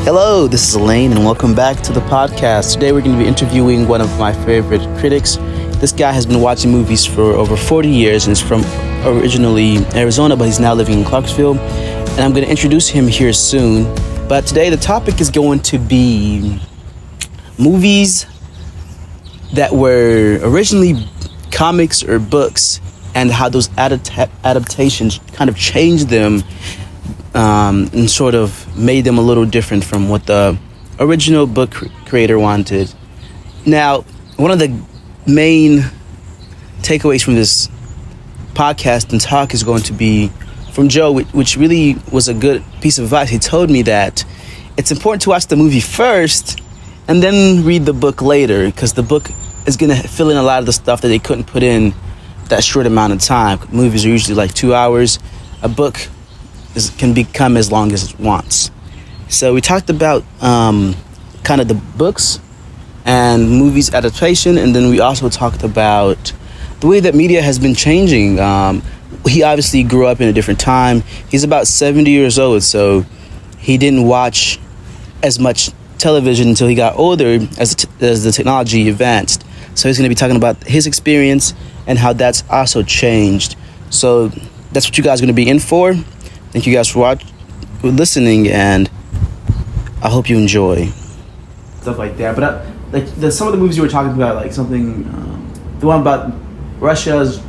Hello, this is Elaine, and welcome back to the podcast. Today we're going to be interviewing one of my favorite critics. This guy has been watching movies for over 40 years and is from originally Arizona, but he's now living in Clarksville. And I'm going to introduce him here soon. But today the topic is going to be movies that were originally comics or books and how those adaptations kind of changed them and sort of made them a little different from what the original book creator wanted. Now, one of the main takeaways from this podcast and talk is going to be from Joe, which really was a good piece of advice. He told me that it's important to watch the movie first and then read the book later, because the book is going to fill in a lot of the stuff that they couldn't put in that short amount of time. Movies are usually like 2 hours. A book can become as long as it wants. So we talked about kind of the books and movies adaptation, and then we also talked about the way that media has been changing. He obviously grew up in a different time. He's about 70 years old, so he didn't watch as much television until he got older as the technology advanced. So he's going to be talking about his experience and how that's also changed. So that's what you guys are going to be in for. Thank you guys for listening, and I hope you enjoy. Stuff like that. But some of the movies you were talking about, like something, the one about Russia's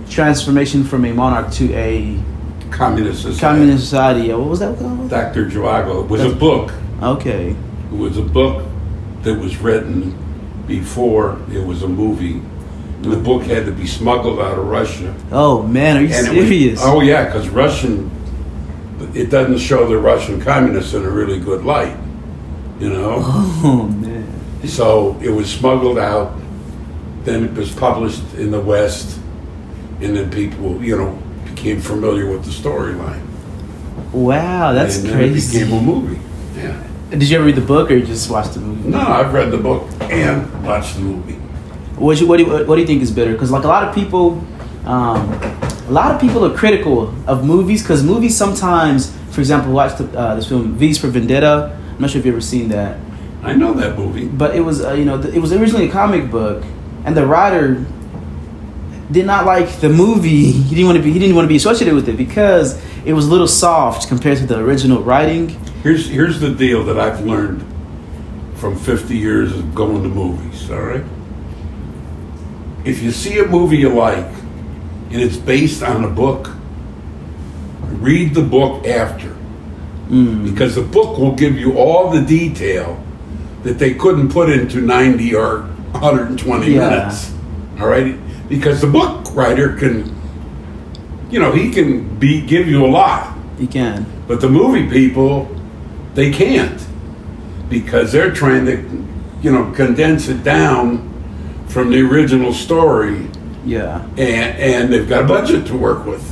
transformation from a monarch to a communist society. What was that called? Dr. Zhivago. It was a book. Okay. It was a book that was written before it was a movie. The book had to be smuggled out of Russia. Oh man, are you serious? Yeah, because it doesn't show the Russian communists in a really good light, you know? Oh man. So it was smuggled out, then it was published in the West, and then people, became familiar with the storyline. Wow, that's and crazy. It became a movie, yeah. Did you ever read the book, or you just watched the movie? No, I've read the book and watched the movie. What do you think is better? Because like a lot of people are critical of movies, because movies sometimes, for example, watch this film V's for Vendetta. I'm not sure if you've ever seen that. I know that movie, but it was it was originally a comic book, and the writer did not like the movie. He didn't want to be associated with it because it was a little soft compared to the original writing. Here's the deal that I've learned from 50 years of going to movies. All right. If you see a movie you like, and it's based on a book, read the book after. Because the book will give you all the detail that they couldn't put into 90 or 120 minutes. All right? Because the book writer can, he can give you a lot. He can. But the movie people, they can't. Because they're trying to, condense it down from the original story. Yeah. And they've got a budget to work with.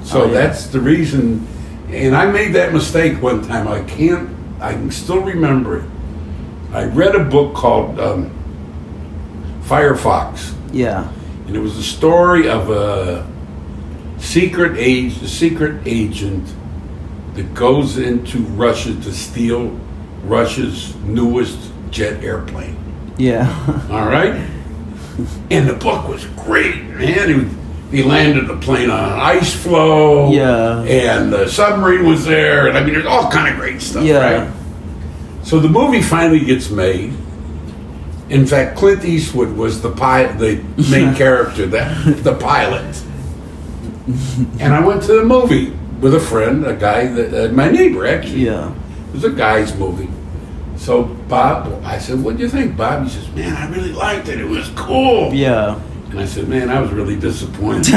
So that's the reason. And I made that mistake one time. I can still remember it. I read a book called Firefox. Yeah. And it was the story of a secret agent that goes into Russia to steal Russia's newest jet airplane. Yeah. All right? And the book was great, man. He landed the plane on an ice floe. Yeah. And the submarine was there. And there's all kind of great stuff, right? So the movie finally gets made. In fact, Clint Eastwood was the main character, the pilot. And I went to the movie with a friend, a guy, my neighbor, actually. Yeah. It was a guy's movie. So Bob, I said, "What do you think, Bob?" He says, "Man, I really liked it. It was cool." Yeah. And I said, "Man, I was really disappointed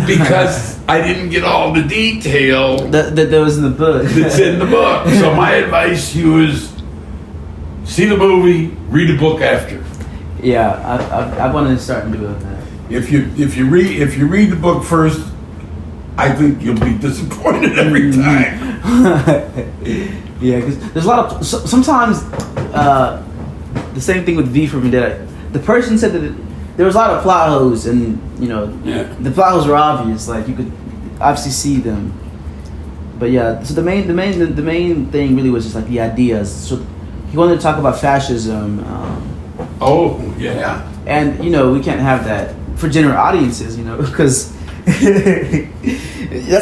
because I didn't get all the detail that was in the book. That's in the book." So my advice to you is, see the movie, read the book after. Yeah, I wanted to start doing that. If you read the book first, I think you'll be disappointed every time. Yeah, because there's a lot of sometimes the same thing with V for Vendetta. The person said that there was a lot of plot holes, and the plot holes were obvious. Like you could obviously see them. But yeah, so the main thing really was just like the ideas. So he wanted to talk about fascism. Oh, yeah. And we can't have that for general audiences, because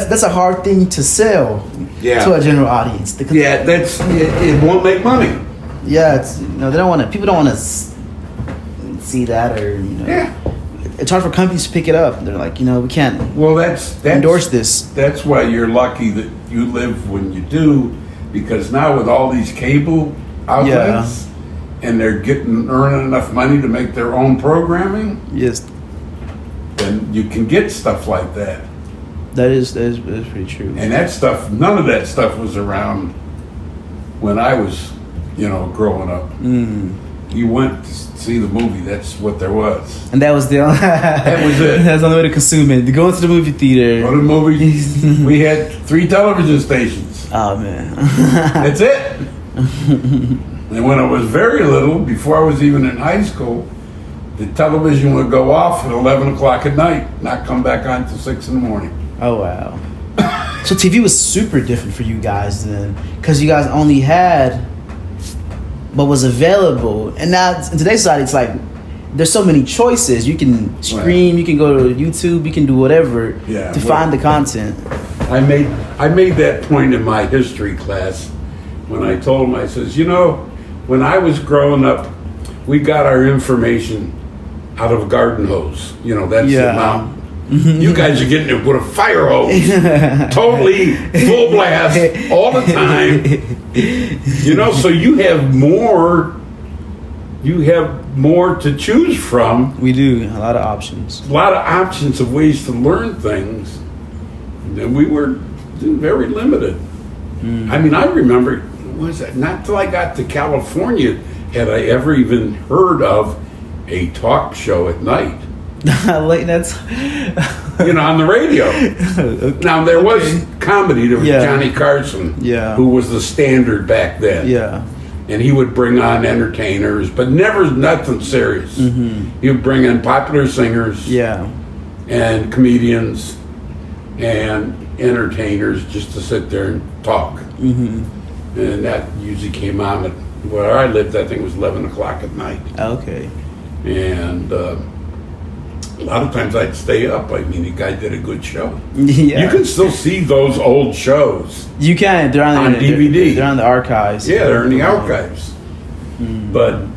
that's a hard thing to sell to a general audience. Yeah, it won't make money. Yeah, it's they don't want to. People don't want to see that, or Yeah. It's hard for companies to pick it up. They're like, we can't. Well, that's endorse this. That's why you're lucky that you live when you do, because now with all these cable outlets, and they're earning enough money to make their own programming. Yes. Then you can get stuff like that. That is pretty true. And that stuff, none of that stuff was around when I was, growing up. You went to see the movie. That's what there was. And that was that was it. That's the only way to consume it. To go into the movie theater. Go to the movies. We had 3 television stations. Oh man. That's it. And when I was very little, before I was even in high school, the television would go off at 11 o'clock at night, not come back on until 6 in the morning. Oh wow. So TV was super different for you guys then, because you guys only had what was available, and now in today's society, it's like there's so many choices. You can stream, you can go to YouTube, you can do whatever to find the content. I made that point in my history class when I told them, I says, when I was growing up, we got our information out of a garden hose. That's the amount. You guys are getting it with a fire hose, totally full blast all the time. So you have more to choose from. We do a lot of options. A lot of options of ways to learn things. And we were very limited. I mean, I remember, not till I got to California had I ever even heard of a talk show at night. Late nights. On the radio. Okay. Now, there was comedy. There was Johnny Carson, who was the standard back then. Yeah. And he would bring on entertainers, but never nothing serious. He would bring in popular singers and comedians and entertainers just to sit there and talk. And that usually came on at where I lived. I think it was 11 o'clock at night. Okay. And a lot of times I'd stay up. I mean, the guy did a good show. Yeah. You can still see those old shows. You can. They're on DVD. They're on the archives. Yeah, they're in the archives. But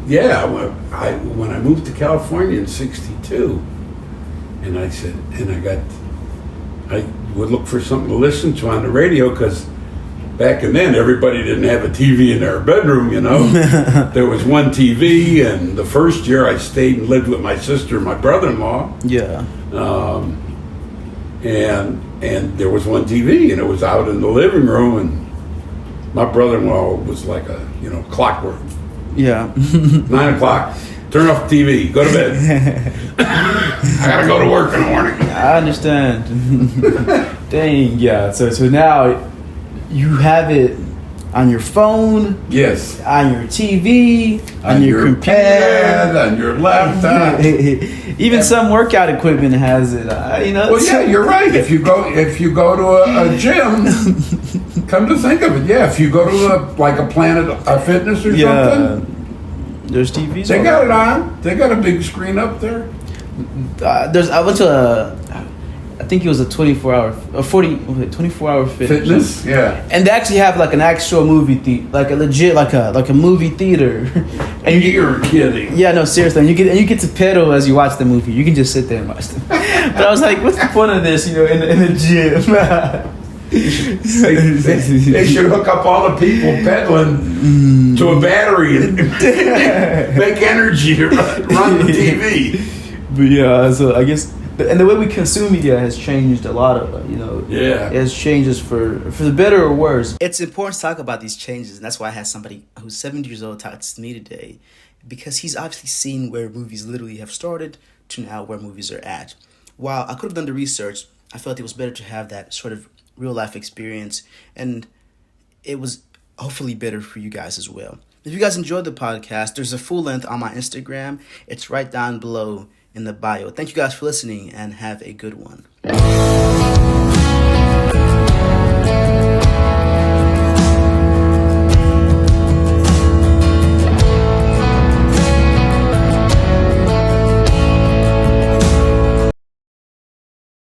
yeah, when I moved to California in '62, and I would look for something to listen to on the radio, because back then everybody didn't have a TV in their bedroom, There was one TV, and the first year I stayed and lived with my sister and my brother-in-law. Yeah. And there was one TV, and it was out in the living room, and my brother-in-law was like clockwork. Yeah. 9 o'clock, turn off the TV, go to bed. I gotta go to work in the morning. I understand. Dang, yeah. So now you have it on your phone. Yes. On your TV. On your computer. Pad, on your laptop. Even some workout equipment has it. Well, yeah, you're right. If you go to a gym, come to think of it, if you go to a Planet Fitness or something, there's TVs. They got it on. They got a big screen up there. I went to I think it was a 24-hour fitness. Yeah. And they actually have an actual movie theater, like a legit, like a movie theater. And you're kidding. Yeah, no, seriously. And you get to pedal as you watch the movie. You can just sit there and watch them. But I was like, what's the point of this? In the gym. They should hook up all the people pedaling to a battery and make energy to run the TV. But yeah, so I guess, and the way we consume media has changed a lot of, it has changes for the better or worse. It's important to talk about these changes, and that's why I had somebody who's 70 years old talk to me today, because he's obviously seen where movies literally have started to now where movies are at. While I could have done the research, I felt it was better to have that sort of real life experience, and it was hopefully better for you guys as well. If you guys enjoyed the podcast, there's a full length on my Instagram. It's right down below in the bio. Thank you guys for listening, and have a good one.